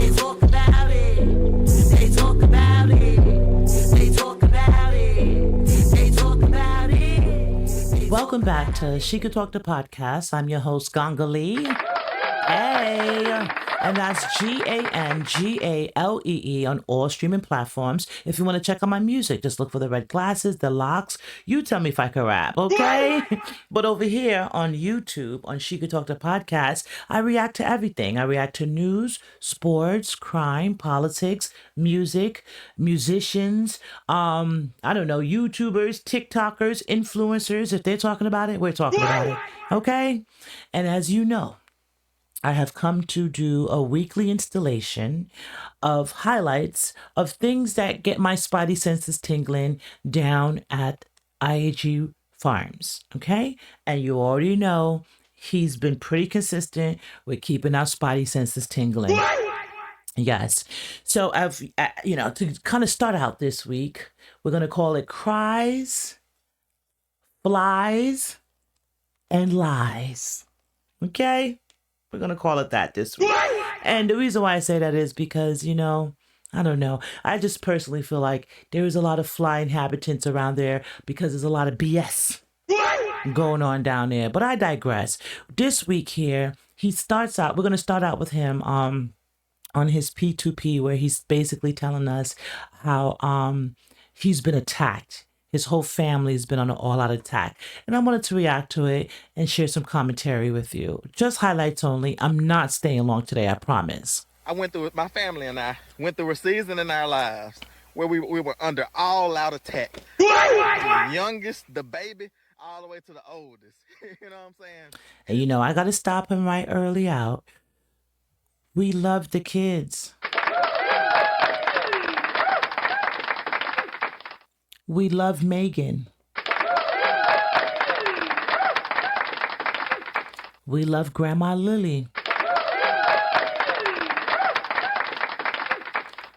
They talk about it. They talk about it. They talk about it. They talk about it. Welcome back to She Could Talk the Podcast. I'm your host, Gangalee. Hey, and that's Gangalee on all streaming platforms. If you want to check out my music, just look for the red glasses, the locks. You tell me if I can rap, okay? But over here on YouTube, on She Could Talk the Podcast, I react to everything. I react to news, sports, crime, politics, music, musicians, I don't know, YouTubers, TikTokers, influencers. If they're talking about it, we're talking about it, okay? And as you know, I have come to do a weekly installation of highlights of things that get my spidey senses tingling down at IAG Farms, okay? And you already know he's been pretty consistent with keeping our spidey senses tingling. Yes. So to kind of start out this week, we're going to call it Cries, Flies, and Lies, okay? We're going to call it that this week. And the reason why I say that is because, I don't know. I just personally feel like there is a lot of fly inhabitants around there because there's a lot of BS going on down there. But I digress. This week here, we're going to start out with him on his P2P, where he's basically telling us how he's been attacked. His whole family has been on an all-out attack. And I wanted to react to it and share some commentary with you. Just highlights only. I'm not staying long today, I promise. My family and I went through a season in our lives where we were under all-out attack. From the youngest, the baby, all the way to the oldest. You know what I'm saying? And I got to stop him right early out. We love the kids. We love Megan. We love Grandma Lily.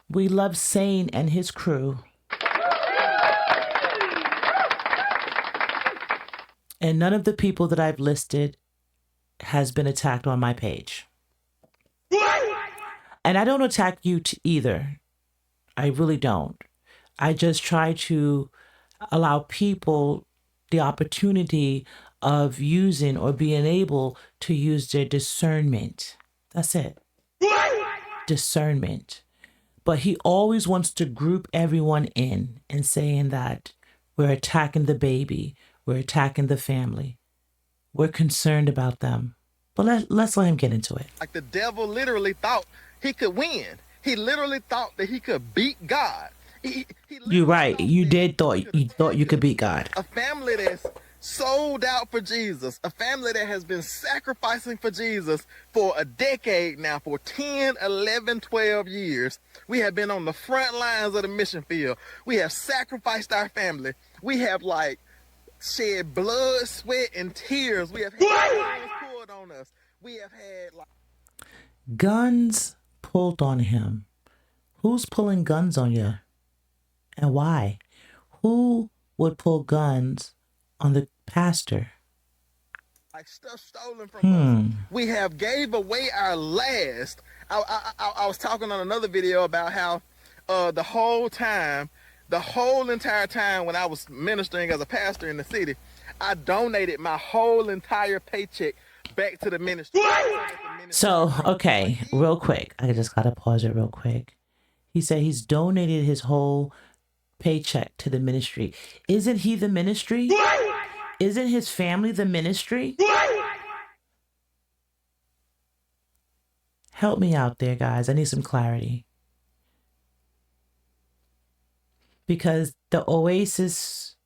We love Sane and his crew. And none of the people that I've listed has been attacked on my page. And I don't attack you either. I really don't. I just try to allow people the opportunity of using or being able to use their discernment. That's it. Discernment. But he always wants to group everyone in and saying that we're attacking the baby, we're attacking the family, we're concerned about them. But let's let him get into it. Like the devil literally thought he could win. He literally thought that he could beat God. You're right. You thought you could beat God. A family that's sold out for Jesus. A family that has been sacrificing for Jesus for a decade now, for 10, 11, 12 years. We have been on the front lines of the mission field. We have sacrificed our family. We have shed blood, sweat, and tears. We have had guns pulled on us. We have had guns pulled on him. Who's pulling guns on you? And why? Who would pull guns on the pastor? Like stuff stolen from us. We have gave away our last. I was talking on another video about how the whole entire time when I was ministering as a pastor in the city, I donated my whole entire paycheck back to the ministry. So, okay, real quick. I just got to pause it real quick. He said he's donated his whole paycheck to the ministry. Isn't he the ministry? Isn't his family the ministry? Help me out there, guys. I need some clarity. Because the Oasis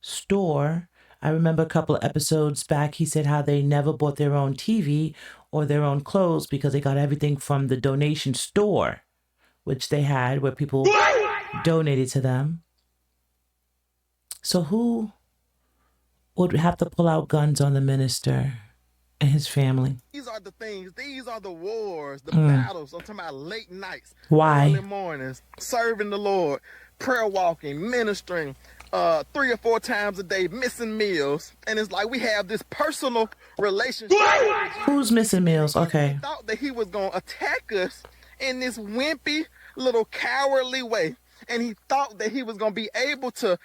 store, I remember a couple of episodes back, he said how they never bought their own TV or their own clothes because they got everything from the donation store, which they had where people donated to them. So who would have to pull out guns on the minister and his family? These are the things. These are the wars, the battles. I'm talking about late nights, why? Early mornings, serving the Lord, prayer walking, ministering, 3 or 4 times a day, missing meals. And it's like we have this personal relationship. Who's missing meals? Okay. He thought that he was going to attack us in this wimpy little cowardly way. And he thought that he was going to be able to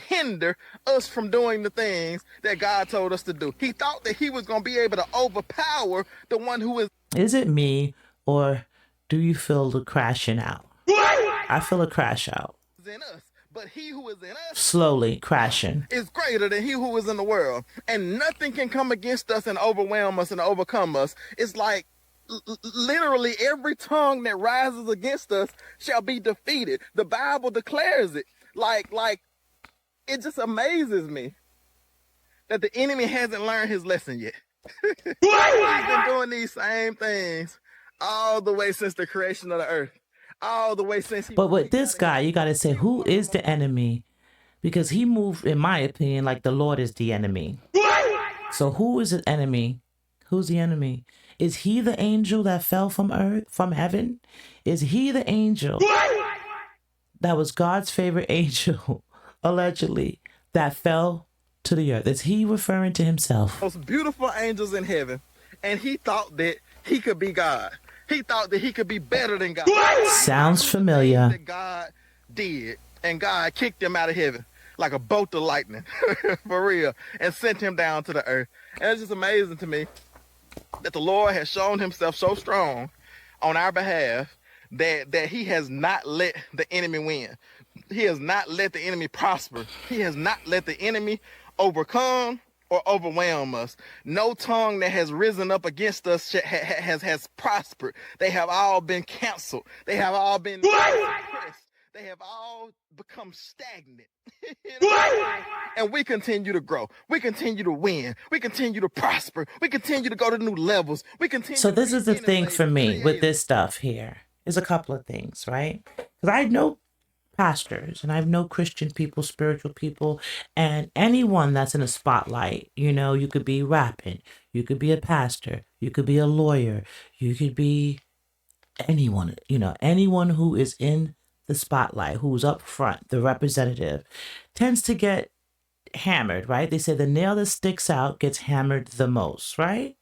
hinder us from doing the things that God told us to do. He thought that he was going to be able to overpower the one who is Is it me, or do you feel the crashing out? I feel a crash out. in us. But he who is in us Slowly crashing. is greater than he who is in the world. And nothing can come against us and overwhelm us and overcome us. It's like literally every tongue that rises against us shall be defeated. The Bible declares it. Like it just amazes me that the enemy hasn't learned his lesson yet. He's been doing these same things all the way since the creation of the earth. All the way since But with this guy, you got to say, who is the enemy? Because he moved, in my opinion, like the Lord is the enemy. So who is the enemy? Who's the enemy? Is he the angel that fell from earth, from heaven? Is he the angel that was God's favorite angel, allegedly, that fell to the earth? Is he referring to himself? Most beautiful angels in heaven, and he thought that he could be God. He thought that he could be better than God. Sounds familiar. That God did, and God kicked him out of heaven like a bolt of lightning, for real, and sent him down to the earth. And it's just amazing to me that the Lord has shown himself so strong on our behalf that he has not let the enemy win. He has not let the enemy prosper. He has not let the enemy overcome or overwhelm us. No tongue that has risen up against us has prospered. They have all been canceled. They have all been suppressed. They have all become stagnant. And we continue to grow. We continue to win. We continue to prosper. We continue to go to new levels. We continue. So this is the thing for me with this stuff here. Is a couple of things, right? Because I know pastors and I know Christian people, spiritual people, and anyone that's in a spotlight. You know, you could be rapping, you could be a pastor, you could be a lawyer, you could be anyone, you know, anyone who is in the spotlight, who's up front, the representative, tends to get hammered, right? They say the nail that sticks out gets hammered the most, right?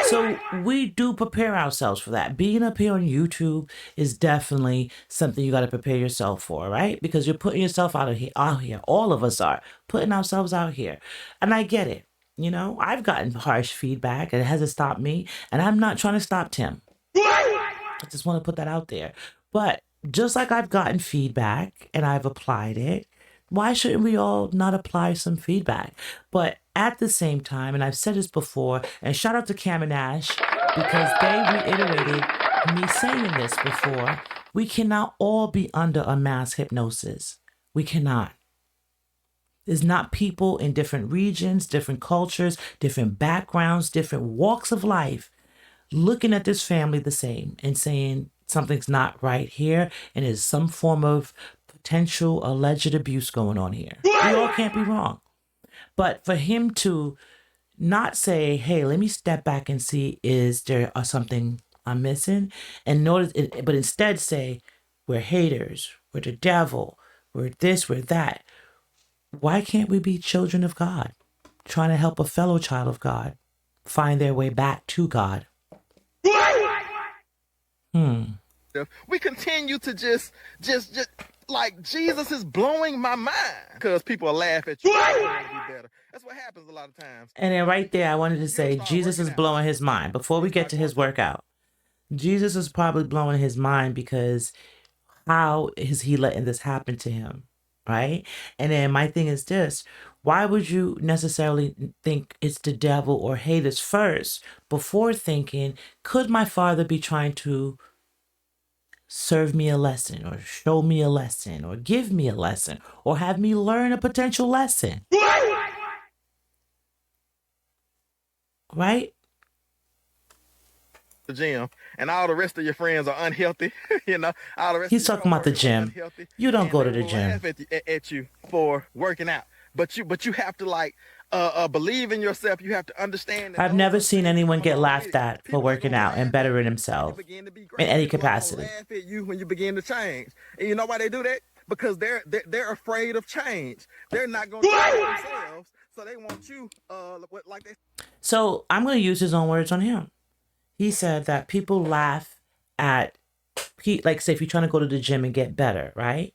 So we do prepare ourselves for that. Being up here on YouTube is definitely something you got to prepare yourself for, right? Because you're putting yourself out here. All of us are putting ourselves out here. And I get it. You know, I've gotten harsh feedback and it hasn't stopped me. And I'm not trying to stop Tim. I just want to put that out there. But just like I've gotten feedback and I've applied it, why shouldn't we all not apply some feedback? But at the same time, and I've said this before, and shout out to Cam and Ash, because they reiterated me saying this before, we cannot all be under a mass hypnosis. We cannot. There's not people in different regions, different cultures, different backgrounds, different walks of life looking at this family the same and saying something's not right here and there's some form of potential alleged abuse going on here. We all can't be wrong. But for him to not say, hey, let me step back and see, is there something I'm missing? And notice, but instead say, we're haters, we're the devil, we're this, we're that. Why can't we be children of God, trying to help a fellow child of God find their way back to God? We continue to just like Jesus is blowing my mind because people laugh at you. That's what happens a lot of times. And then right there, I wanted to say Jesus is blowing his mind. Before we get to his workout, Jesus is probably blowing his mind because how is he letting this happen to him? Right? And then my thing is this. Why would you necessarily think it's the devil or haters first before thinking, could my father be trying to serve me a lesson or show me a lesson or give me a lesson or have me learn a potential lesson? Right? The gym, and all the rest of your friends are unhealthy. You know, all the rest. He's talking about the gym. You don't go to the gym. Laugh at you for working out, but you have to like believe in yourself. You have to understand. I've never seen anyone get laughed at for working out and bettering himself in any capacity. Laugh at you when you begin to change, and you know why they do that? Because they're afraid of change. They're not going to change themselves, so they want you like they. So I'm going to use his own words on him. He said that people laugh at like say if you're trying to go to the gym and get better, right?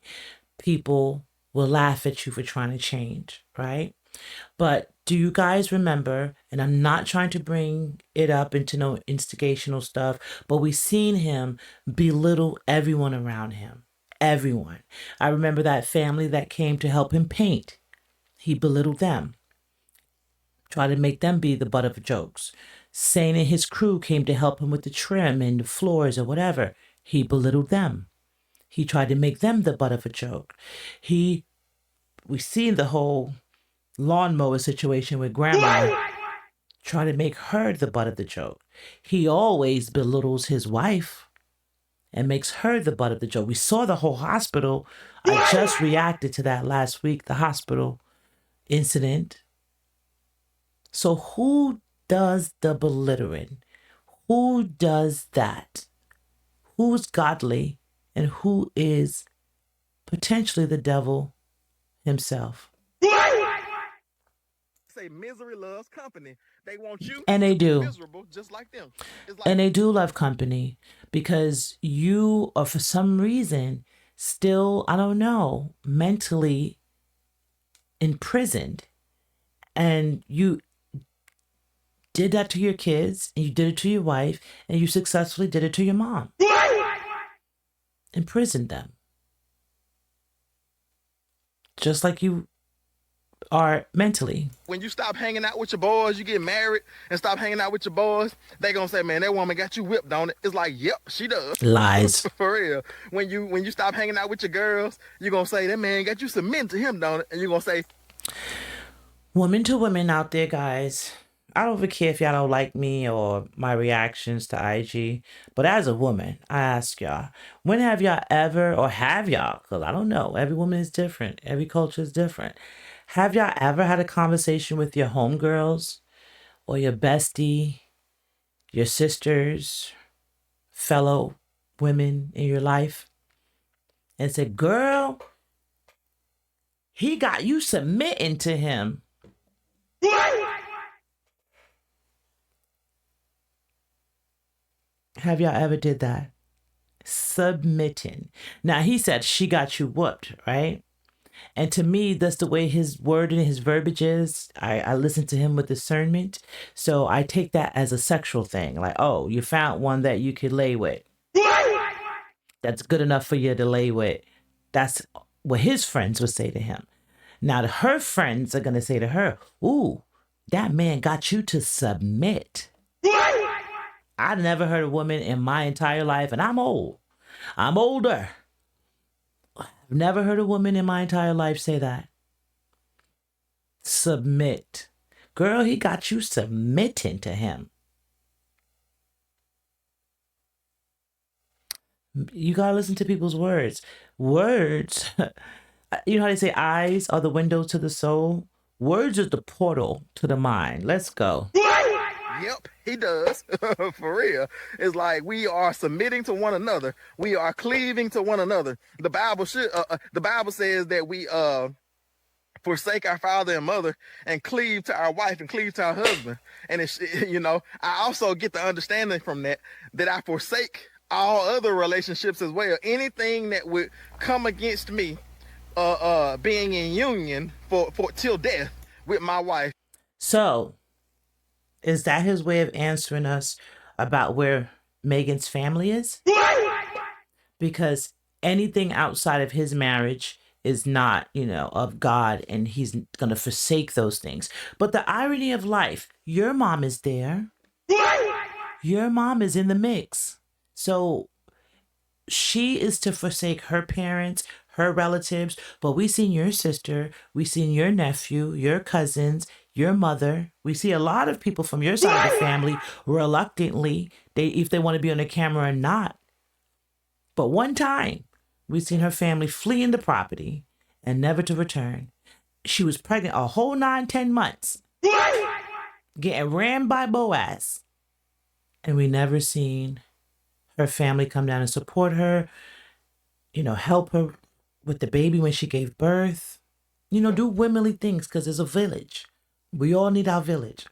People will laugh at you for trying to change, right? But do you guys remember, and I'm not trying to bring it up into no instigational stuff, but we seen him belittle everyone around him. Everyone. I remember that family that came to help him paint. He belittled them, tried to make them be the butt of jokes. Sane and his crew came to help him with the trim and the floors or whatever. He belittled them. He tried to make them the butt of a joke. We seen the whole lawnmower situation with grandma, trying to make her the butt of the joke. He always belittles his wife and makes her the butt of the joke. We saw the whole hospital. I just reacted to that last week, the hospital incident. So who does the belittling? Who does that? Who's godly and who is potentially the devil himself? Say misery loves company. They want you And they to be do. miserable just like them. It's like, And they do love company because you are, for some reason, still, I don't know, mentally imprisoned. And you did that to your kids, and you did it to your wife, and you successfully did it to your mom. Imprisoned them. Just like you are mentally. when you stop hanging out with your boys, you get married and stop hanging out with your boys, they gonna say, man, that woman got you whipped on it. It's like, yep, she does. Lies. For real. When you stop hanging out with your girls, you gonna say, that man got you submitting to him, don't it? And you gonna say, Woman to women out there, guys. I don't even care if y'all don't like me or my reactions to IG, but as a woman, I ask y'all, when have y'all ever, or have y'all, because I don't know, every woman is different, every culture is different. Have y'all ever had a conversation with your homegirls or your bestie, your sisters, fellow women in your life, and said, girl, he got you submitting to him? Have y'all ever did that? Submitting. Now, he said she got you whooped, right? And to me, that's the way his word and his verbiage is. I listen to him with discernment. So I take that as a sexual thing. Like, oh, you found one that you could lay with. That's good enough for you to lay with. That's what his friends would say to him. Now, her friends are going to say to her, ooh, that man got you to submit. I've never heard a woman in my entire life, and I'm old. I'm older. I've never heard a woman in my entire life say that. Submit. Girl, he got you submitting to him. You gotta listen to people's words. Words, you know how they say eyes are the window to the soul? Words is the portal to the mind. Let's go. yep, he does. For real. It's like we are submitting to one another. We are cleaving to one another. The Bible says that we forsake our father and mother and cleave to our wife and cleave to our husband. And it's, I also get the understanding from that I forsake all other relationships as well. Anything that would come against me being in union for till death with my wife. So, is that his way of answering us about where Megan's family is? Because anything outside of his marriage is not, of God, and he's going to forsake those things. But the irony of life, your mom is there. Your mom is in the mix. So she is to forsake her parents, her relatives, but we seen your sister, we seen your nephew, your cousins, your mother. We see a lot of people from your side of the family reluctantly, if they want to be on the camera or not. But one time, we seen her family fleeing the property and never to return. She was pregnant a whole 9-10 months, getting ran by Boaz. And we never seen her family come down and support her, help her with the baby when she gave birth, do womanly things because it's a village. We all need our village.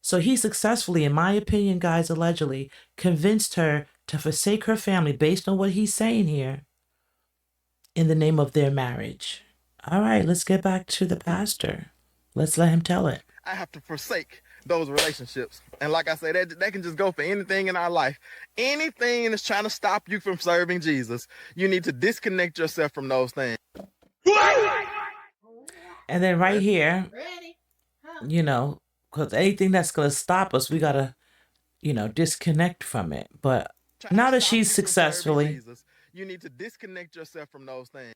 So he successfully, in my opinion, guys, allegedly convinced her to forsake her family based on what he's saying here in the name of their marriage. All right, let's get back to the pastor. Let's let him tell it. I have to forsake those relationships. And like I said, that can just go for anything in our life. Anything that's trying to stop you from serving Jesus, you need to disconnect yourself from those things. And then right here, you know, because anything that's going to stop us, we got to, you know, disconnect from it. But now that she's successfully, Jesus, you need to disconnect yourself from those things.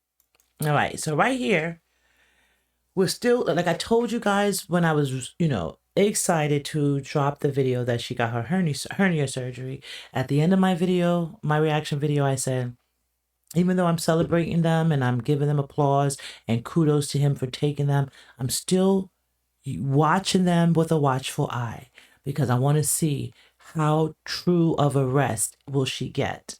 All right, so right here, we're still, like I told you guys when I was, you know, excited to drop the video that she got her hernia surgery. At the end of my video, my reaction video, I said, even though I'm celebrating them and I'm giving them applause and kudos to him for taking them, I'm still watching them with a watchful eye because I want to see how true of a rest will she get.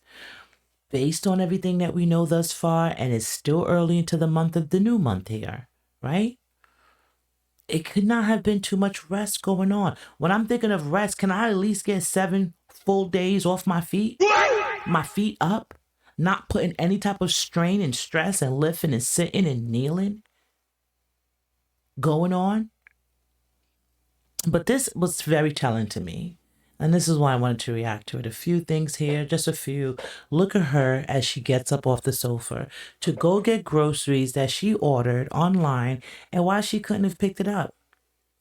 Based on everything that we know thus far, and it's still early into the month of the new month here, right? It could not have been too much rest going on. When I'm thinking of rest, can I at least get 7 full days off my feet? My feet up? Not putting any type of strain and stress and lifting and sitting and kneeling going on? But this was very telling to me. And this is why I wanted to react to it. A few things here, just a few. Look at her as she gets up off the sofa to go get groceries that she ordered online and why she couldn't have picked it up.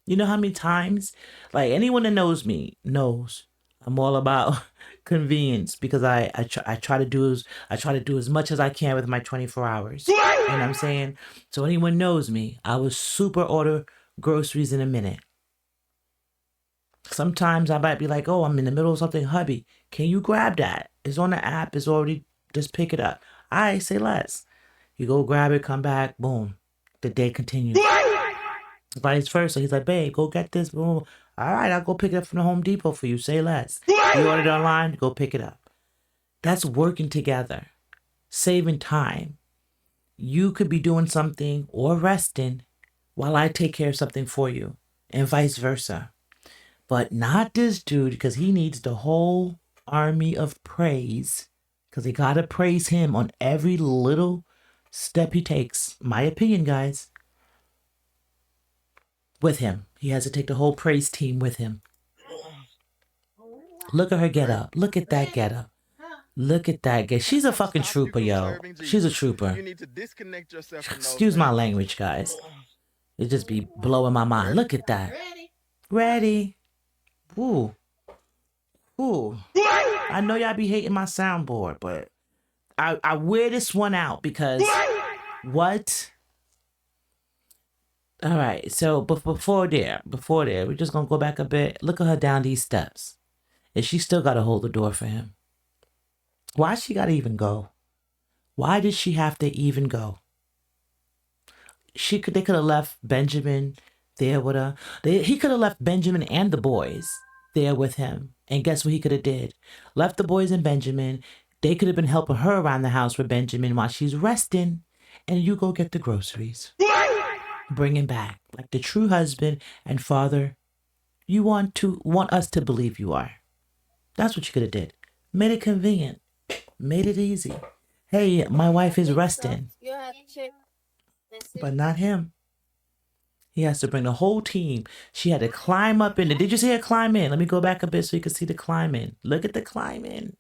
You know how many times, like anyone that knows me knows I'm all about convenience because I try to do as much as I can with my 24 hours. You know what I'm saying? So anyone knows me, I will super order groceries in a minute. Sometimes I might be like, oh, I'm in the middle of something, hubby. Can you grab that? It's on the app. It's already, just pick it up. I say less. You go grab it, come back, boom. The day continues. Vice versa. He's like, babe, go get this. Boom. All right, I'll go pick it up from the Home Depot for you. Say less. You ordered it online, go pick it up. That's working together, saving time. You could be doing something or resting while I take care of something for you, and vice versa. But not this dude, because he needs the whole army of praise, because he got to praise him on every little step he takes. My opinion, guys. With him. He has to take the whole praise team with him. Look at her get up. Look at that get up. Look at that get. She's a fucking trooper, yo. She's a trooper. You need to disconnect yourself from those Excuse my language, guys. It just be blowing my mind. Look at that. Ready. Ooh. Ooh. I know y'all be hating my soundboard, but I wear this one out because what? All right, so but before there, we're just gonna go back a bit. Look at her down these steps. And she still gotta hold the door for him. Why she gotta even go? Why did she have to even go? They could have left Benjamin there with her. He could have left Benjamin and the boys there with him. And guess what he could have did? Left the boys and Benjamin. They could have been helping her around the house with Benjamin while she's resting. And you go get the groceries. Bring him back. Like the true husband and father you want us to believe you are. That's what you could have did. Made it convenient. Made it easy. Hey, my wife is resting. But not him. He has to bring the whole team. She had to climb up in it. Did you see her climb in? Let me go back a bit so you can see the climb in. Look at the climb in.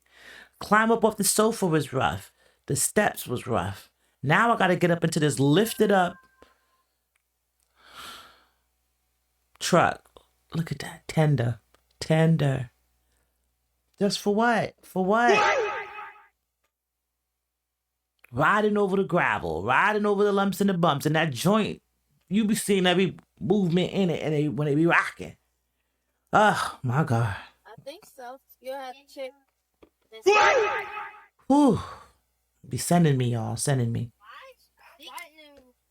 Climb up off the sofa was rough. The steps was rough. Now I got to get up into this lifted up truck. Look at that. Tender. Just for what? For what? Riding over the gravel, riding over the lumps and the bumps, and that joint, you be seeing every movement in it, and when they be rocking. Oh my God. I think so. You have to check. Whew. Be sending me, y'all. Sending me.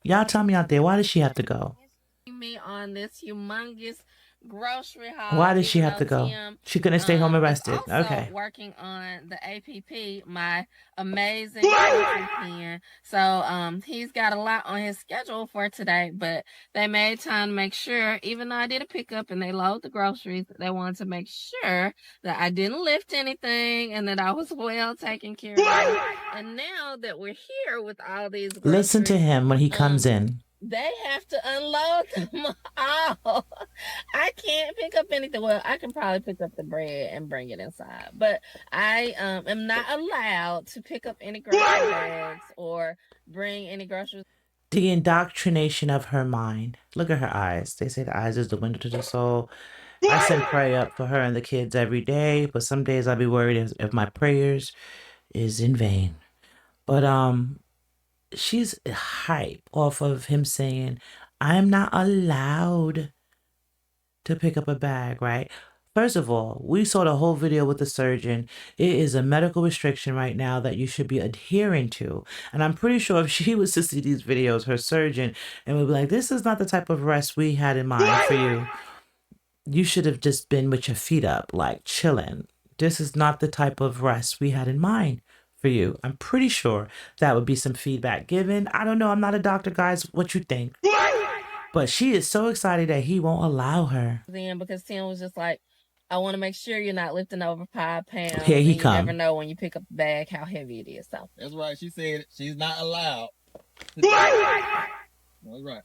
Y'all tell me out there, why does she have to go? Me on this humongous grocery haul. Why did she even have to though go? Tim, She couldn't stay home and is rested. also Okay. working on the APP, my amazing coaching pen. So he's got a lot on his schedule for today, but they made time to make sure, even though I did a pickup and they load the groceries, they wanted to make sure that I didn't lift anything and that I was well taken care of. And now that we're here with all these groceries, Listen to him when he comes in. they have to unload them all. I can't pick up anything. Well, I can probably pick up the bread and bring it inside, but I am not allowed to pick up any grocery bags or bring any groceries. The indoctrination of her mind. Look at her eyes. They say the eyes is the window to the soul. I send prayer up for her and the kids every day, but some days I'll be worried if my prayers is in vain. But she's hype off of him saying, I'm not allowed to pick up a bag, right? First of all, we saw the whole video with the surgeon. It is a medical restriction right now that you should be adhering to. And I'm pretty sure if she was to see these videos, her surgeon, and would be like, this is not the type of rest we had in mind for you. You should have just been with your feet up, like chilling. This is not the type of rest we had in mind for you. I'm pretty sure that would be some feedback given. I don't know. I'm not a doctor, guys. What you think? But she is so excited that he won't allow her. In because Tim was just like, I want to make sure you're not lifting over 5 pounds. Here he and come. You never know when you pick up the bag how heavy it is. So That's right. She said she's not allowed. That's right.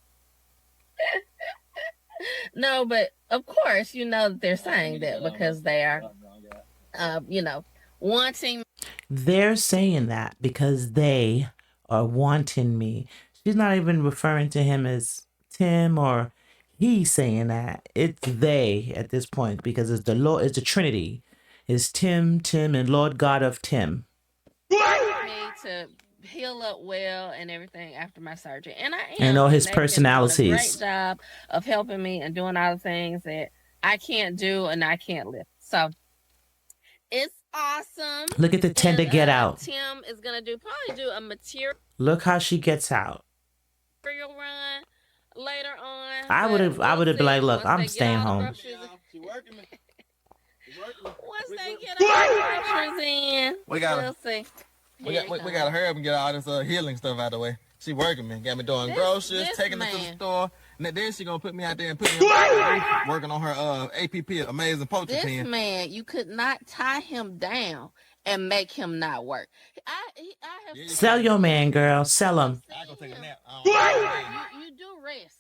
no, but of course you know that they're saying that because they are, wanting. They're saying that because they are wanting me. She's not even referring to him as Tim or he saying that. It's they at this point because it's the Lord, it's the Trinity. It's Tim, and Lord God of Tim. Me to heal up well and everything after my surgery, and I am. And all his they've been doing a personalities. great job of helping me and doing all the things that I can't do and I can't lift. So it's awesome. Look at the tender get out. Tim is gonna probably do a material Look how she gets out. run later on. I would have been like, look, I'm staying home. She working me. Once they get all the groceries in, we'll see. We gotta hurry up and get all this healing stuff out of the way. She working me, got me doing groceries, taking it to the store, and then she gonna put me out there and put me working on her APP, amazing poetry This pen. man, you could not tie him down and make him not work. I have Sell your man, girl. Sell him. I go take a nap. you do rest,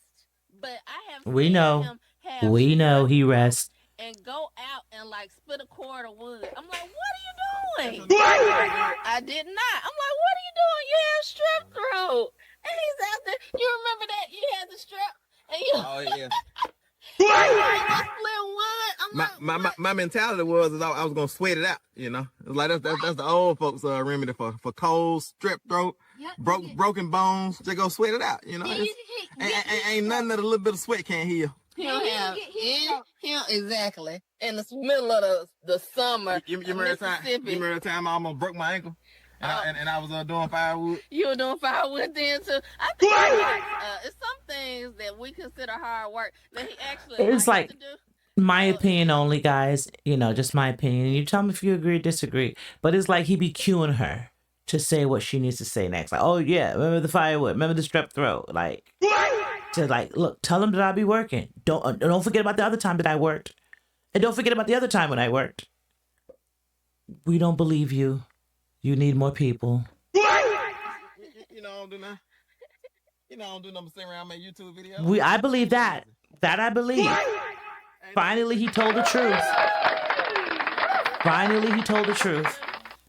but I have We seen know. him have We know he rests. and go out and like split a cord of wood. I'm like, what are you doing? I did not. I'm like, what are you doing? You have strep throat. And he's out there. You remember that? You had the strep and you Oh yeah. you split wood. I'm like, My mentality was I was gonna sweat it out, you know. It's like that's the old folks remedy for colds, strep throat, broken bones. Just go sweat it out, you know. Ain't nothing that a little bit of sweat can't heal. Exactly. In the middle of the summer. You remember the time I almost broke my ankle? And I was doing firewood. You were doing firewood then too. I think it's some things that we consider hard work that he actually It's like to do. my opinion only, guys. You know, just my opinion. You tell me if you agree or disagree. But it's like he be cueing her to say what she needs to say next. Like, oh yeah, remember the firewood, remember the strep throat. Like, to like, look, tell him that I'll be working. Don't forget about the other time that I worked, and don't forget about the other time when I worked. We don't believe you. You need more people. You know I don't do nothing. You know I don't do nothing but sit around and make YouTube videos. I believe that. That I believe. Finally, he told the truth. Finally, he told the truth.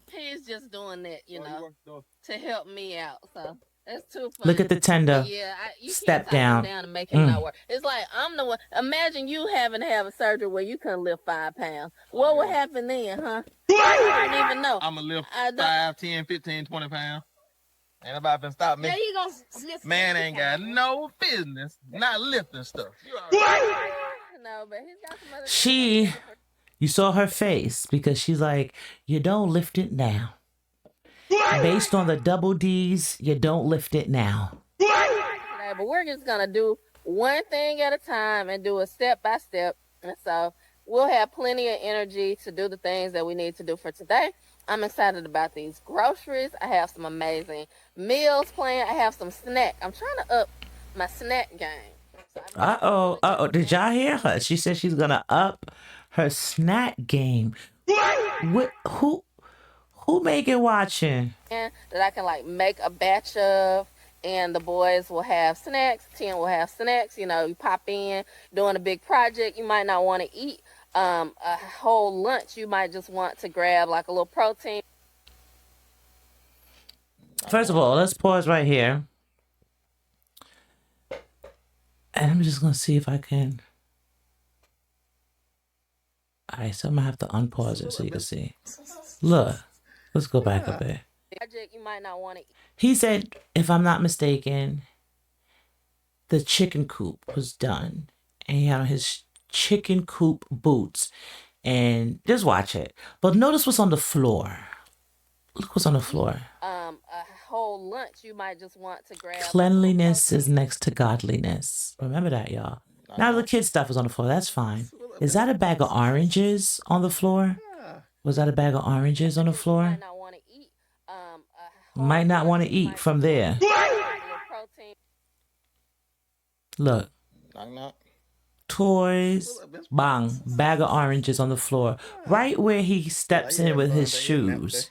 He's just doing that, to help me out. So that's too funny. Look at the tender. Yeah, you Step can't tie him down. down and make him not work. It's like I'm the one. Imagine you having to have a surgery where you couldn't lift 5 pounds. What would happen then, huh? I don't even know. I'm gonna lift 5, 10, 15, 20 pounds. Ain't nobody been stop me. There you go. Man ain't got no business not lifting stuff. No, but he's got some other You saw her face because she's like, you don't lift it now. Based on the double D's, you don't lift it now. But we're just gonna do one thing at a time and do it step by step And so we'll have plenty of energy to do the things that we need to do for today. I'm excited about these groceries. I have some amazing meals planned. I have some snack. I'm trying to up my snack game. So I've got some really good Did y'all snacks. hear her? She said she's gonna up her snack game. What? Who Megan watching? That I can like make a batch of, and the boys will have snacks. 10 will have snacks. You know, you pop in doing a big project. You might not want to eat a whole lunch. You might just want to grab like a little protein. First of all, let's pause right here. And I'm just gonna see if I can. Alright, so I'm gonna have to unpause it so you can see. Look, let's go back a bit. Project you might not want to eat. He said, if I'm not mistaken, the chicken coop was done. And he had on his chicken coop boots. And just watch it. But notice what's on the floor. Look what's on the floor. A whole lunch. You might just want to grab. Cleanliness is next to godliness. Remember that, y'all. Now the kid stuff is on the floor. That's fine. Is that a bag of oranges on the floor? Was that a bag of oranges on the floor? Might not want to eat. Might not want to eat from there. Look. Toys. Bang. Bag of oranges on the floor. Right where he steps in with his shoes.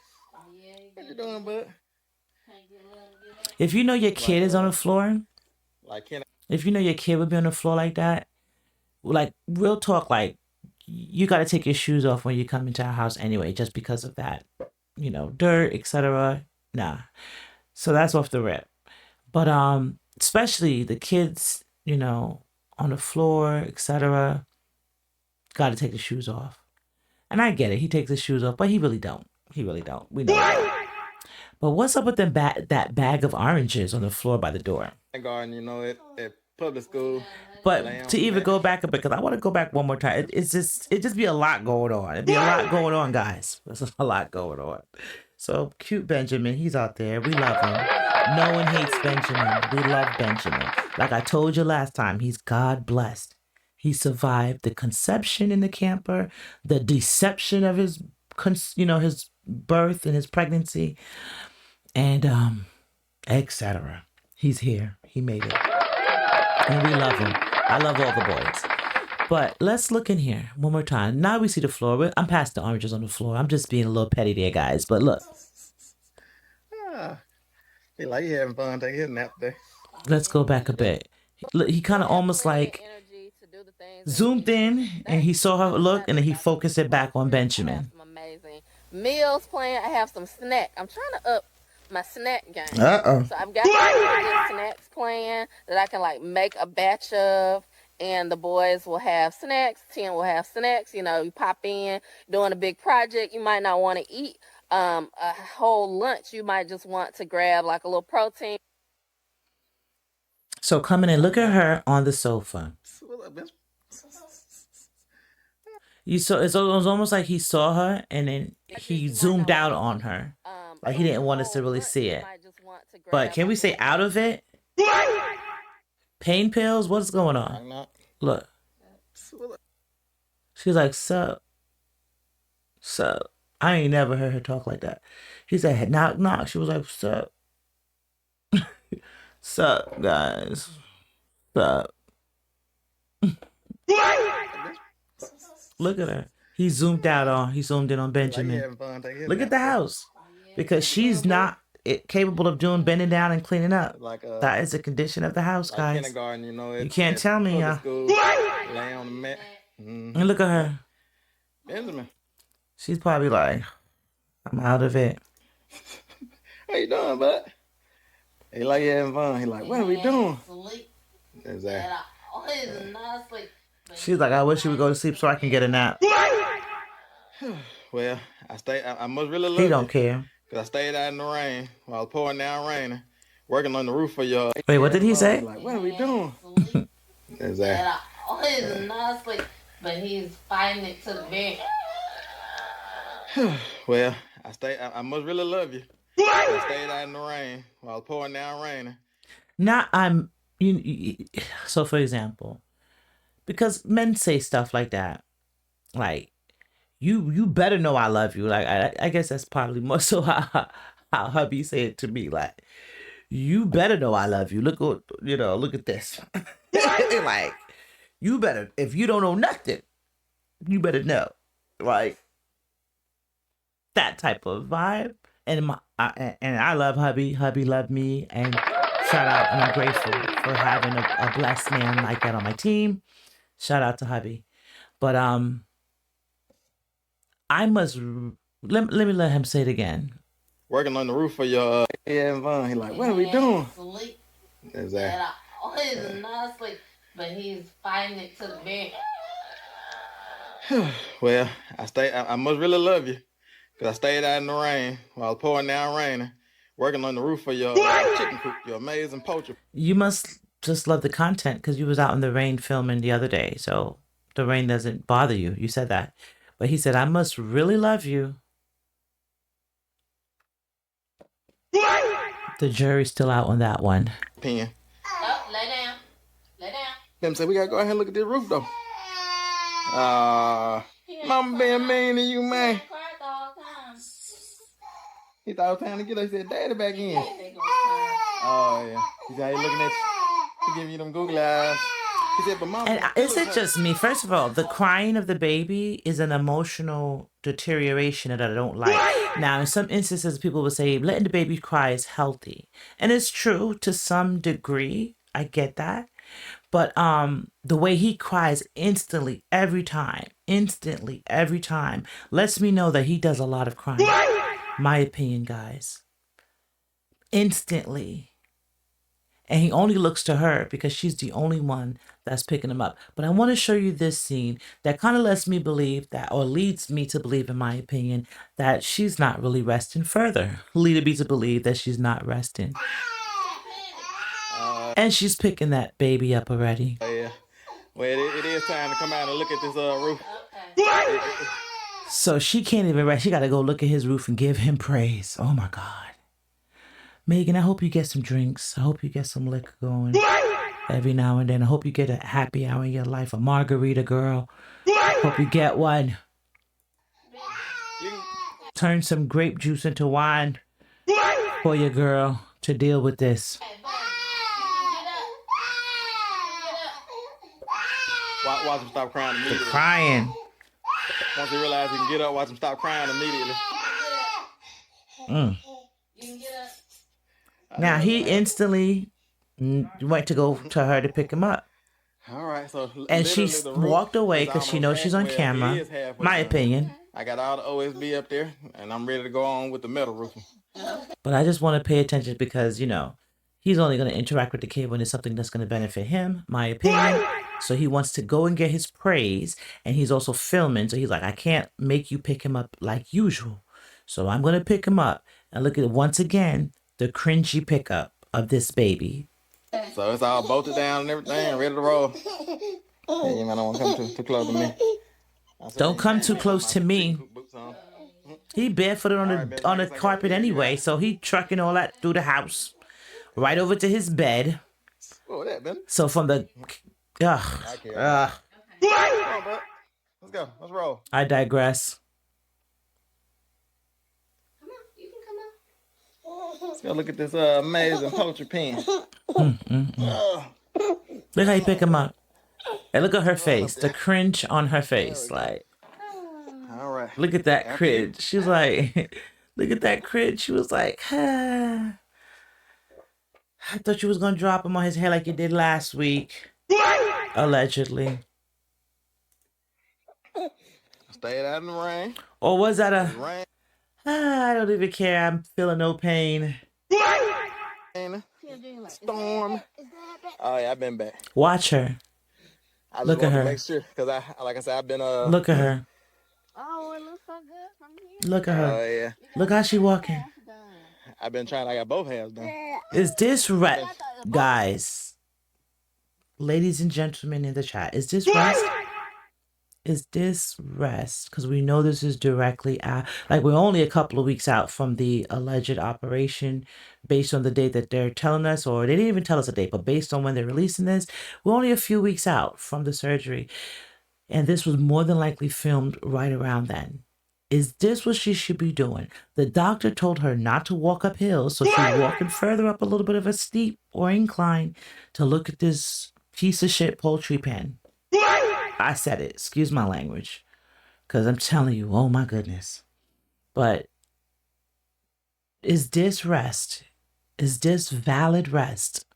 What you doing, bud? If you know your kid is on the floor, if you know your kid would be on the floor like that, like real talk, like you got to take your shoes off when you come into our house anyway, just because of that, you know, dirt, etc. Nah. So that's off the rip. But especially the kids, you know, on the floor, etc. Got to take the shoes off. And I get it. He takes his shoes off, but he really don't. He really don't. We know that. But what's up with that bag of oranges on the floor by the door? Garden, you know, at public school. But to even go back a bit, because I want to go back one more time. It just be a lot going on. It'd be a lot going on, guys. There's a lot going on. So cute Benjamin, he's out there. We love him. No one hates Benjamin. We love Benjamin. Like I told you last time, he's God blessed. He survived the conception in the camper, the deception of his, his birth and his pregnancy, and etc. He's here. He made it, and we love him. I love all the boys. But let's look in here one more time. Now we see the floor. I'm past the oranges on the floor. I'm just being a little petty there, guys. But look. He like he having fun taking his nap there. Let's go back a bit. Look, he kind of almost like zoomed in and he saw her look and then he focused it back on Benjamin. Some amazing meals planned. I have some snack. I'm trying to up my snack game. So I've got some snacks planned that I can like make a batch of, and the boys will have snacks. 10 will have snacks. You know, you pop in doing a big project. You might not want to eat a whole lunch. You might just want to grab like a little protein. So coming in, look at her on the sofa. You saw it was almost like he saw her and then he zoomed out on her. Like he didn't want us to really see it. But can we say out of it? Pain pills? What's going on? Look. She's like, sup. Sup. I ain't never heard her talk like that. He said, knock, knock. She was like, sup. Sup, guys. Sup. Look at her. He zoomed in on Benjamin. Look at the house. Because she's not capable of bending down and cleaning up. That is the condition of the house, guys. You can't tell me. And look at her. Benjamin. She's probably like, I'm out of it. How you doing, bud? He like having fun. He like, what are we doing? Exactly. She's like, I wish she would go to sleep so I can get a nap. Well, I must really love He don't care. Because I stayed out in the rain while it was pouring down raining, working on the roof for y'all. Wait, what did he say? Like, what are we doing? Exactly. He's not asleep, but he's fighting it to the bed. Well, I must really love you. I stayed out in the rain while it was pouring down raining. Now so for example, because men say stuff like that, like you better know I love you. Like I guess that's probably more so how hubby say it to me. Like you better know I love you. Look what look at this. Like you better, if you don't know nothing, you better know. Like that type of vibe. And I love hubby. Hubby loved me, and shout out. And I'm grateful for having a blessed man like that on my team. Shout out to hubby. But I must let me let him say it again. Working on the roof for your yeah, Vaughn. He like, what are we doing? Sleep Exactly. at all. He's not asleep, but he's fighting it to the bed. Well, I must really love you, because I stayed out in the rain while it was pouring down raining, working on the roof for your chicken coop, your amazing poultry. You must just love the content because you was out in the rain filming the other day, so the rain doesn't bother you. You said that, but he said I must really love you. The jury's still out on that one. Pen. Oh, lay down. Lay down. Them say we gotta go ahead and look at this roof though. Mama being mean to you, man. Cried the whole time. He thought it was time to get us. He said, Daddy back in. They gonna cry. Oh yeah. He said, he looking at you. He giving you them googly eyes. He said, but Mama. And is it just me? First of all, the crying of the baby is an emotional deterioration that I don't like. Now, in some instances, people will say letting the baby cry is healthy, and it's true to some degree. I get that, but the way he cries instantly every time, lets me know that he does a lot of crying. My opinion, guys. Instantly. And he only looks to her because she's the only one that's picking him up. But I want to show you this scene that kind of lets me believe that, or leads me to believe, in my opinion, that she's not really resting further. Leading me to believe that she's not resting. And she's picking that baby up already. Yeah. Well, it is time to come out and look at this roof. Okay. So she can't even rest. She got to go look at his roof and give him praise. Oh my God. Megan, I hope you get some drinks. I hope you get some liquor going every now and then. I hope you get a happy hour in your life, a margarita, girl. Hope you get one. Turn some grape juice into wine for your girl to deal with this. Watch him stop crying immediately. Crying. Once he realizes he can get up, watch him stop crying immediately. Mm. You can get up. Now he instantly went to go to her to pick him up. All right, so And she walked away because she knows she's on camera. My opinion. I got all the OSB up there, and I'm ready to go on with the metal roofing. But I just want to pay attention because, he's only going to interact with the kid when it's something that's going to benefit him, my opinion. So he wants to go and get his praise. And he's also filming. So he's like, I can't make you pick him up like usual. So I'm going to pick him up. And look at it once again, the cringy pickup of this baby. So it's all bolted down and everything, ready to roll. Hey, you might not want to come too close to me. Don't come too close to me. He barefooted on the carpet anyway, so he trucking all that through the house, right over to his bed. What that, Ben? So from the, Come on, bud. Let's go. Let's roll. I digress. Come on, you can come on. Let's go look at this amazing poultry pen. Look how you pick him up. And look at her face, the cringe on her face. Like, All right. look at that cringe. She was like, look at that cringe. She was like, I thought you was going to drop him on his head like you did last week. Allegedly. Stayed out in the rain. Or was that a, Rain. I don't even care. I'm feeling no pain. Storm. Oh yeah, I've been back. Watch her. I just Look at wanted to her. Make sure, because like I said, I've been Look at her. Oh, it looks so good from here. Look at her. Oh yeah, Look how she walking. I've been trying. I got both halves done. Is this rest, guys? Ladies and gentlemen in the chat, is this rest? Is this rest? Because we know this is directly out. Like we're only a couple of weeks out from the alleged operation based on the date that they're telling us, or they didn't even tell us a date, but based on when they're releasing this, we're only a few weeks out from the surgery. And this was more than likely filmed right around then. Is this what she should be doing? The doctor told her not to walk up hills, so she's walking further up a little bit of a steep or incline to look at this piece of shit poultry pen. I said it, excuse my language, because I'm telling you, oh my goodness. But is this rest? Is this valid rest?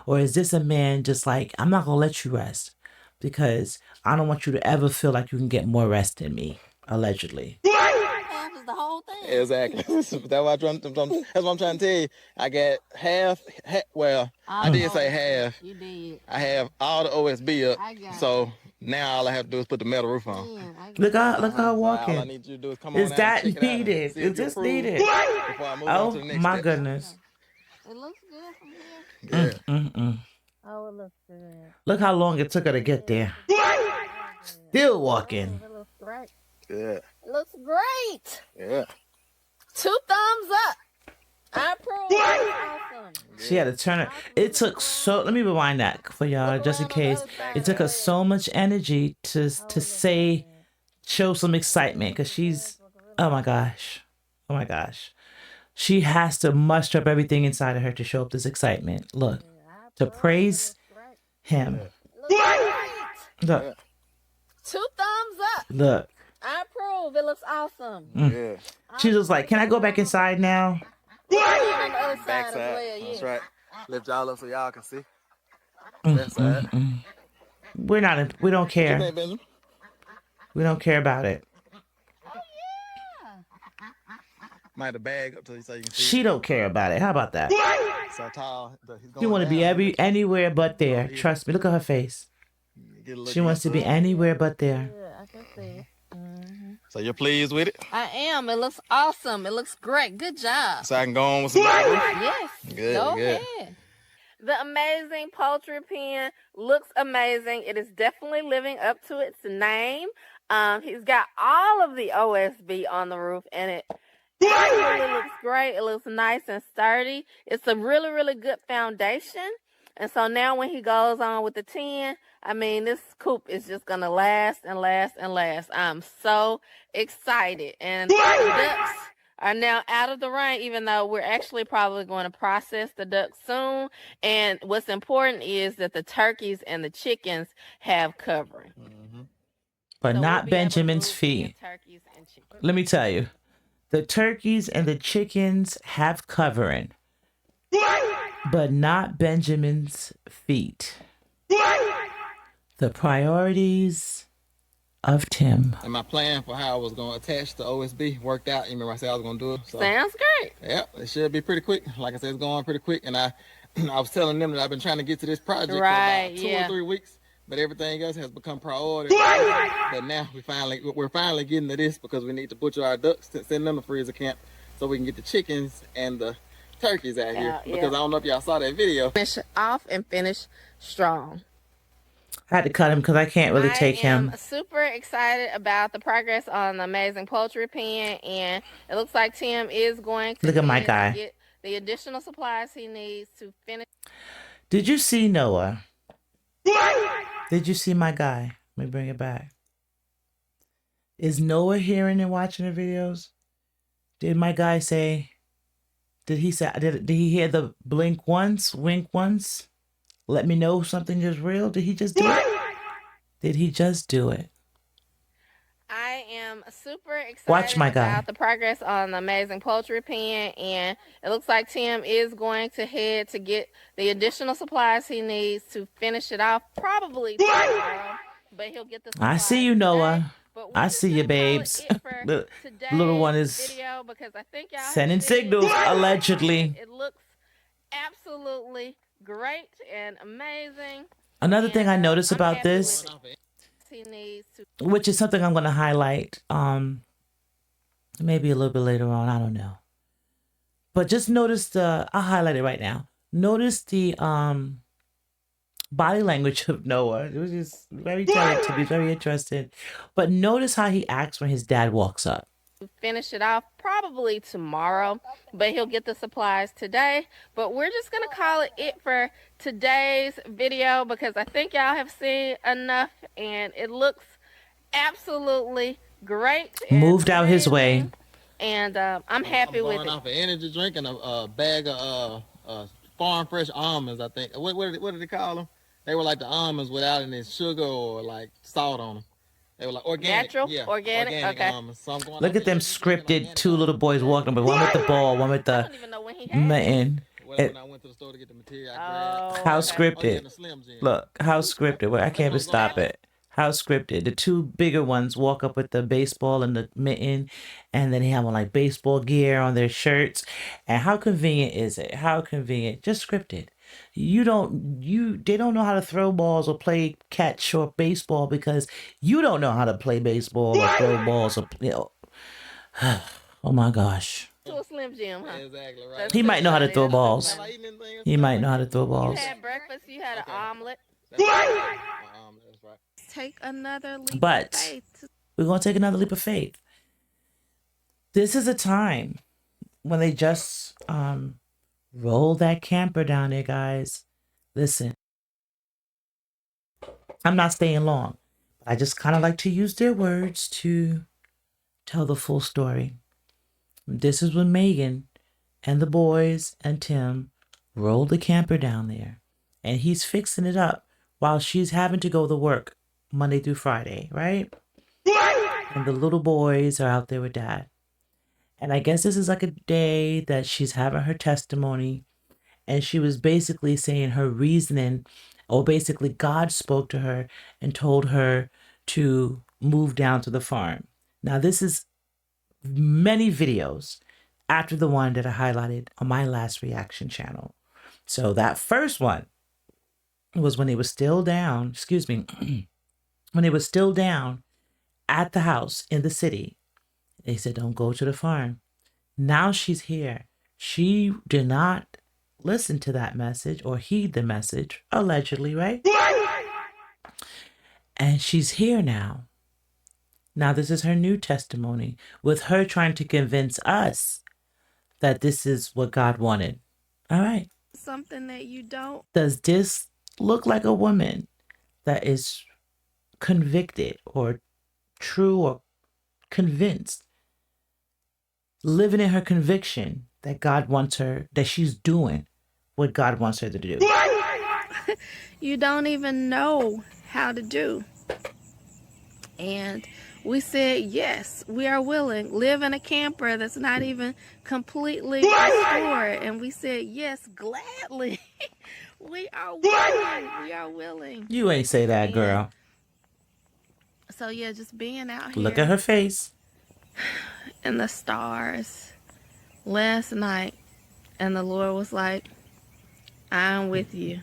Or is this a man just like, I'm not going to let you rest because I don't want you to ever feel like you can get more rest than me, allegedly. That was the whole thing. Exactly. That's what I'm trying to tell you. I got half. Well, I did say half. You did. I have all the OSB up. I got So now all I have to do is put the metal roof on. Look how So all I walking. need you to do is come Is on out that and check it out needed? and see if Is you this approve needed? before I move on Oh to the next my step. goodness. It looks good from here. Yeah. Oh, it looks good. Look how long it took her to get there. Still walking. It looks great. Yeah. It looks great. Yeah. 2 thumbs up. I approve. It's awesome. She had to turn it. It took so. Let me rewind that for y'all, just in case. It took her so much energy to say, show some excitement, because she's. Oh my gosh. Oh my gosh. She has to muster up everything inside of her to show up this excitement. Look, to praise him. Look, 2 thumbs up. look. I approve. It looks awesome. Yeah. She was like, "Can I go back inside now?" On the other side Back as side. well, yeah. That's right. Lift y'all up so y'all can see. Mm, That side. We're not. We don't What you care. think, Benjamin? We don't care about it. Might have the bag up so you can see. She don't care about it. How about that? So tall. He's She want to be anywhere but there. Trust me. Look at her face. She wants to be anywhere but there. Yeah, I can see it. So you're pleased with it? I am. It looks awesome. It looks great. Good job. So I can go on with some metal roof? Yes. Good, Go good. ahead. The amazing poultry pen looks amazing. It is definitely living up to its name. He's got all of the OSB on the roof, and it absolutely looks great. It looks nice and sturdy. It's a really, really good foundation. And so now when he goes on with the 10, I mean, this coop is just going to last and last and last. I'm so excited. And the ducks are now out of the rain, even though we're actually probably going to process the ducks soon. And what's important is that the turkeys and the chickens have covering. But So not we'll be able to Benjamin's move feet. in turkeys and chickens. Let me tell you, the turkeys and the chickens have covering, but not Benjamin's feet. The priorities of Tim. And my plan for how I was going to attach the OSB worked out. You remember I said I was going to do it? So, Sounds great. yeah, it should be pretty quick. Like I said, it's going pretty quick. And I was telling them that I've been trying to get to this project for Right, about 2 yeah. or 3 weeks. But everything else has become priority. But now we're finally getting to this because we need to butcher our ducks to send them to freezer camp so we can get the chickens and the turkeys out here. Yeah, Because I don't know if y'all saw that video. Finish off and finish strong. I had to cut him because I can't really take him. I am super excited about the progress on the amazing poultry pen, and it looks like Tim is going to Look at my need to guy. get the additional supplies he needs to finish. Did you see Noah? Did you see my guy? Let me bring it back. Is Noah hearing and watching the videos? Did my guy say? Did he say? Did he hear the blink once, wink once? Let me know something is real. Did he just do it? Did he just do it? I am super excited Watch my guy. about the progress on the amazing poultry pen, and it looks like Tim is going to head to get the additional supplies he needs to finish it off, probably tomorrow, but he'll get the I supplies see you, today. Noah. But I we're see just you, gonna call it babes. it for The today's little one is video because I think y'all have sending seen it. signals, allegedly. It looks absolutely great and amazing. Another thing I noticed I'm about happy this, with it. He needs to which is something I'm going to highlight, maybe a little bit later on. I don't know. But just notice I'll highlight it right now. Notice the body language of Noah. It was just very telling to be very interested. But notice how he acts when his dad walks up. finish it off probably tomorrow, but he'll get the supplies today. But we're just gonna call it for today's video because I think y'all have seen enough and it looks absolutely great. Moved out his way. And I'm happy with it. I'm going off an energy drink and a bag of farm fresh almonds, I think. What did they call them? They were like the almonds without any sugar or like salt on them. They were like organic. Natural? Yeah, organic? Okay. almonds. So I'm going Look at them scripted two little boys walking, but one with the ball, one with I the don't even know when he had it. mitten. Well, when I went to the store to get the material, I grabbed. How okay. scripted. the Slim Jim. Look, how scripted. Well, I can't even stop it. How scripted. The two bigger ones walk up with the baseball and the mitten, and then they have on like baseball gear on their shirts. And how convenient is it? How convenient. Just scripted. They don't know how to throw balls or play catch or baseball because you don't know how to play baseball or throw balls or oh my gosh. To a Slim Jim, huh? Exactly right. He might know how to throw balls. He might know how to throw You balls. had breakfast, you had an omelet. That's right. Take another leap But of faith. we're going to take another leap of faith. This is a time when they just roll that camper down there, guys. Listen, I'm not staying long. I just kind of like to use their words to tell the full story. This is when Megan and the boys and Tim rolled the camper down there. And he's fixing it up while she's having to go to work Monday through Friday, right? And the little boys are out there with dad. And I guess this is like a day that she's having her testimony. And she was basically saying her reasoning, or basically God spoke to her and told her to move down to the farm. Now, this is many videos after the one that I highlighted on my last reaction channel. So that first one was when they were still down, when they were still down at the house in the city. They said, don't go to the farm. Now she's here. She did not listen to that message or heed the message, allegedly, right? And she's here now. Now, this is her new testimony with her trying to convince us that this is what God wanted. All right. Something that you don't. Does this look like a woman that is convicted or true or convinced, living in her conviction that God wants her, that she's doing what God wants her to do? You don't even know how to do. And we said, yes, we are willing. Live in a camper that's not even completely restored. And we said, yes, gladly. We are willing. We are willing. You ain't say that, girl. So, yeah, just being out here. Look at her face. In the stars last night. And the Lord was like, I'm with you.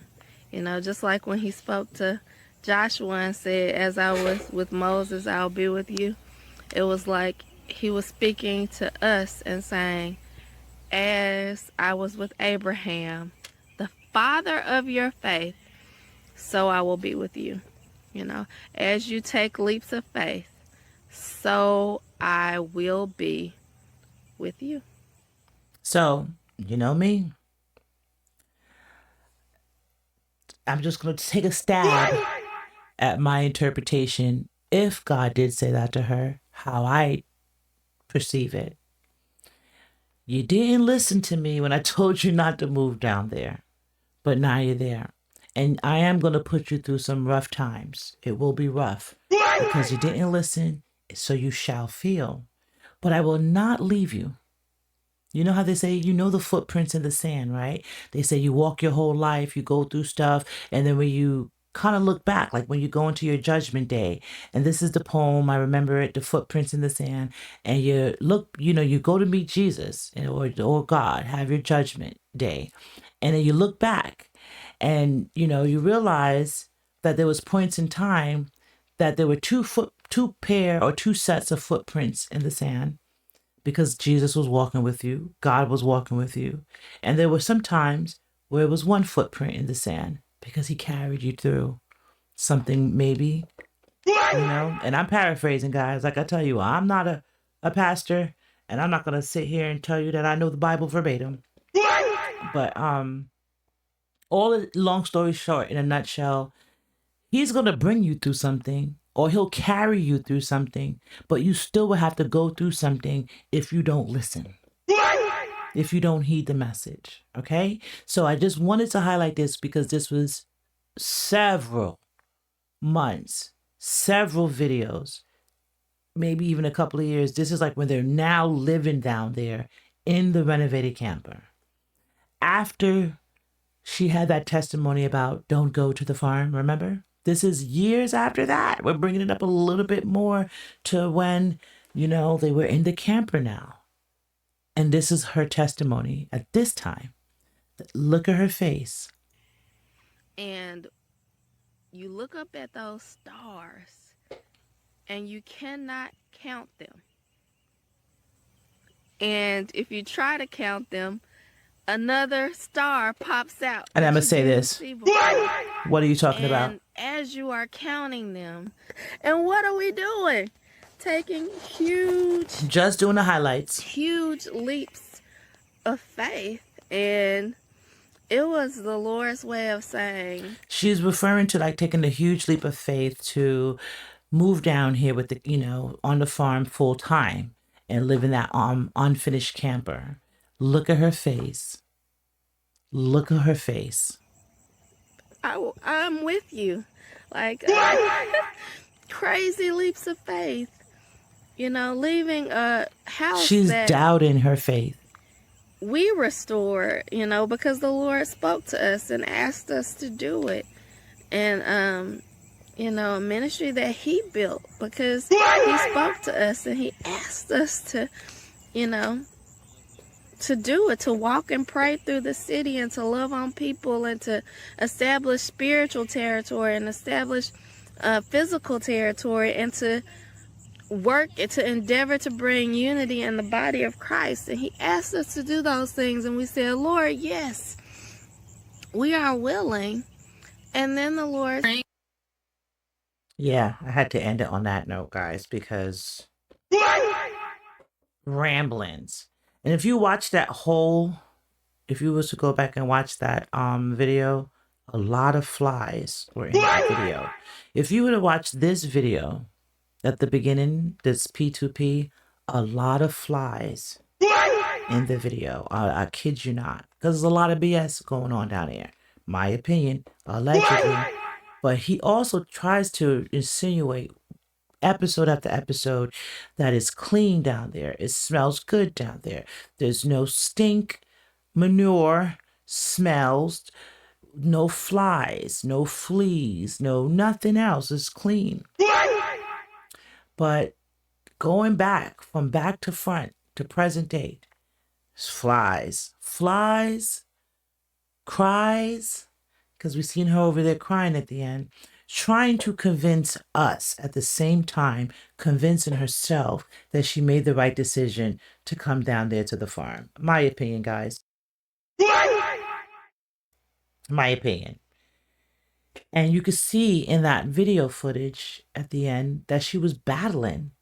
You know, just like when he spoke to Joshua and said, as I was with Moses, I'll be with you. It was like he was speaking to us and saying, as I was with Abraham, the father of your faith, so I will be with you. You know, as you take leaps of faith, so I will be with you. So, you know me. I'm just going to take a stab at my interpretation, if God did say that to her, how I perceive it. You didn't listen to me when I told you not to move down there, but now you're there. And I am going to put you through some rough times. It will be rough because you didn't listen, so you shall feel. But I will not leave you. You know how they say, you know the footprints in the sand, right? They say you walk your whole life, you go through stuff, and then when you kind of look back, like when you go into your judgment day, and this is the poem, I remember it, the footprints in the sand, and you look, you know, you go to meet Jesus or God, have your judgment day, and then you look back, and you know, you realize that there was points in time that there were two sets of footprints in the sand, because Jesus was walking with you, God was walking with you. And there were some times where it was one footprint in the sand because he carried you through something maybe, you know. And I'm paraphrasing, guys. Like I tell you, I'm not a a pastor, and I'm not gonna sit here and tell you that I know the Bible verbatim. But long story short, in a nutshell, he's gonna bring you through something, or he'll carry you through something, but you still will have to go through something if you don't listen, if you don't heed the message. Okay? So I just wanted to highlight this because this was several months, several videos, maybe even a couple of years. This is like when they're now living down there in the renovated camper. After she had that testimony about don't go to the farm, remember? This is years after that. We're bringing it up a little bit more to when, they were in the camper now. And this is her testimony at this time. Look at her face. And you look up at those stars and you cannot count them. And if you try to count them, another star pops out. And I'm going to say this. What are you talking about? And as you are counting them, and what are we doing? Taking just doing the highlights. Huge leaps of faith. And it was the Lord's way of saying. She's referring to like taking a huge leap of faith to move down here with on the farm full time and live in that unfinished camper. Look at her face. Look at her face. I'm with you. Like crazy leaps of faith. Leaving a house. She's doubting her faith. We restored, because the Lord spoke to us and asked us to do it. And, a ministry that he built because he spoke to us and he asked us to, to do it, to walk and pray through the city and to love on people and to establish spiritual territory and establish physical territory and to work and to endeavor to bring unity in the body of Christ. And he asked us to do those things and we said, Lord, yes, we are willing. And then the Lord... Yeah, I had to end it on that note, guys, because ramblings. And if you watch if you was to go back and watch that video, a lot of flies were in that video. If you were to watch this video at the beginning, this P2P, a lot of flies in the video. I kid you not. Because there's a lot of BS going on down there. My opinion, allegedly. But he also tries to insinuate episode after episode that it's clean down there. It smells good down there. There's no stink, manure, smells, no flies, no fleas, no nothing else. It's clean. But going back, from back to front to present date, it's flies. Flies, cries, because we've seen her over there crying at the end, trying to convince us at the same time, convincing herself that she made the right decision to come down there to the farm. My opinion, guys. My opinion. And you could see in that video footage at the end that she was battling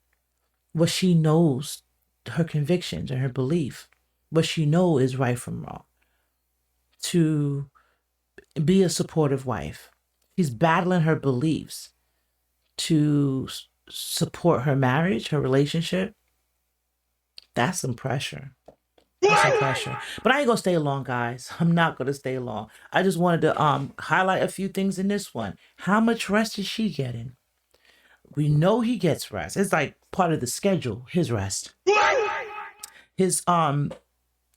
what she knows, her convictions and her belief, what she knows is right from wrong, to be a supportive wife. She's battling her beliefs to support her marriage, her relationship. That's some pressure. That's some pressure. But I ain't gonna stay long, guys. I'm not gonna stay long. I just wanted to highlight a few things in this one. How much rest is she getting? We know he gets rest. It's like part of the schedule, his rest. His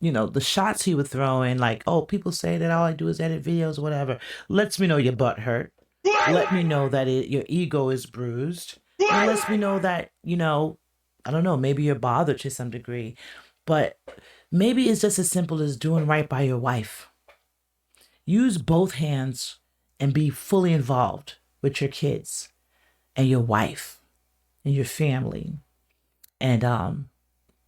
the shots he would throw in, like, oh, people say that all I do is edit videos or whatever. Lets me know your butt hurt. Let me know that your ego is bruised. It lets me know that, I don't know, maybe you're bothered to some degree. But maybe it's just as simple as doing right by your wife. Use both hands and be fully involved with your kids and your wife and your family. And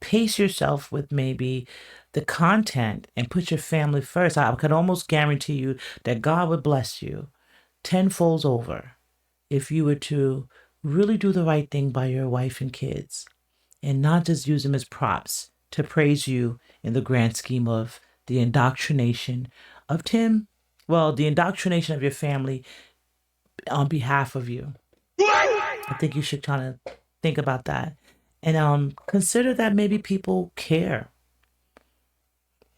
pace yourself with maybe the content and put your family first. I could almost guarantee you that God would bless you tenfold over if you were to really do the right thing by your wife and kids and not just use them as props to praise you in the grand scheme of the indoctrination of Tim, well, the indoctrination of your family on behalf of you. I think you should kind of think about that and consider that maybe people care.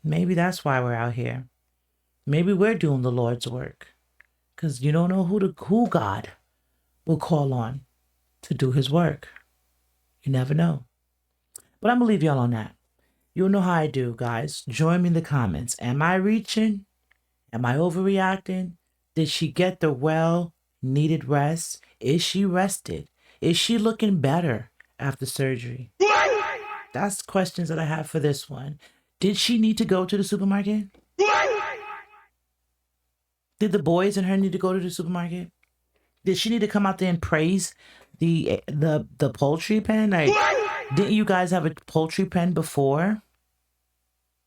Maybe that's why we're out here. Maybe we're doing the Lord's work because you don't know who God will call on to do his work. You never know. But I'm going to leave y'all on that. You'll know how I do, guys. Join me in the comments. Am I reaching? Am I overreacting? Did she get the well needed rest? Is she rested? Is she looking better after surgery? That's questions that I have for this one. Did she need to go to the supermarket? Did the boys and her need to go to the supermarket? Did she need to come out there and praise the poultry pen? Like, didn't you guys have a poultry pen before?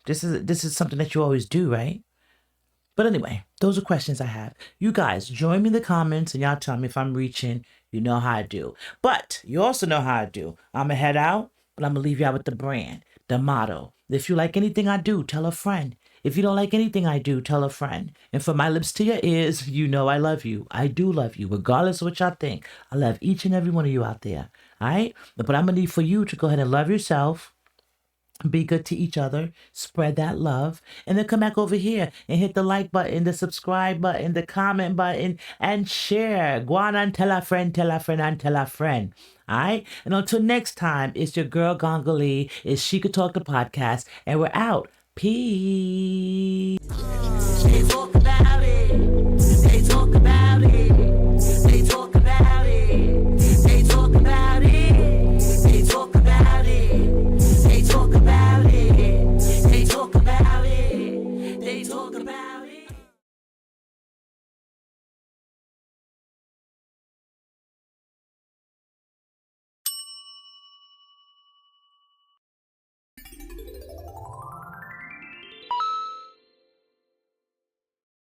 This is something that you always do, right? But anyway, those are questions I have. You guys, join me in the comments and y'all tell me if I'm reaching. You know how I do. But you also know how I do. I'm going to head out, but I'm going to leave y'all with the brand, the motto. If you like anything I do, tell a friend. If you don't like anything I do, tell a friend. And from my lips to your ears, you know I love you. I do love you, regardless of what y'all think. I love each and every one of you out there. All right? But I'm going to need for you to go ahead and love yourself. Be good to each other, spread that love, and then come back over here and hit the like button, the subscribe button, the comment button, and share. Go on and tell a friend, tell a friend, and tell a friend. All right? And until next time, it's your girl Gongalee. It's She Could Talk the podcast, and we're out. Peace. They talk about it. They talk about it. They talk about it. They talk about it. They talk about it. They talk about it. They talk about it. They talk about it.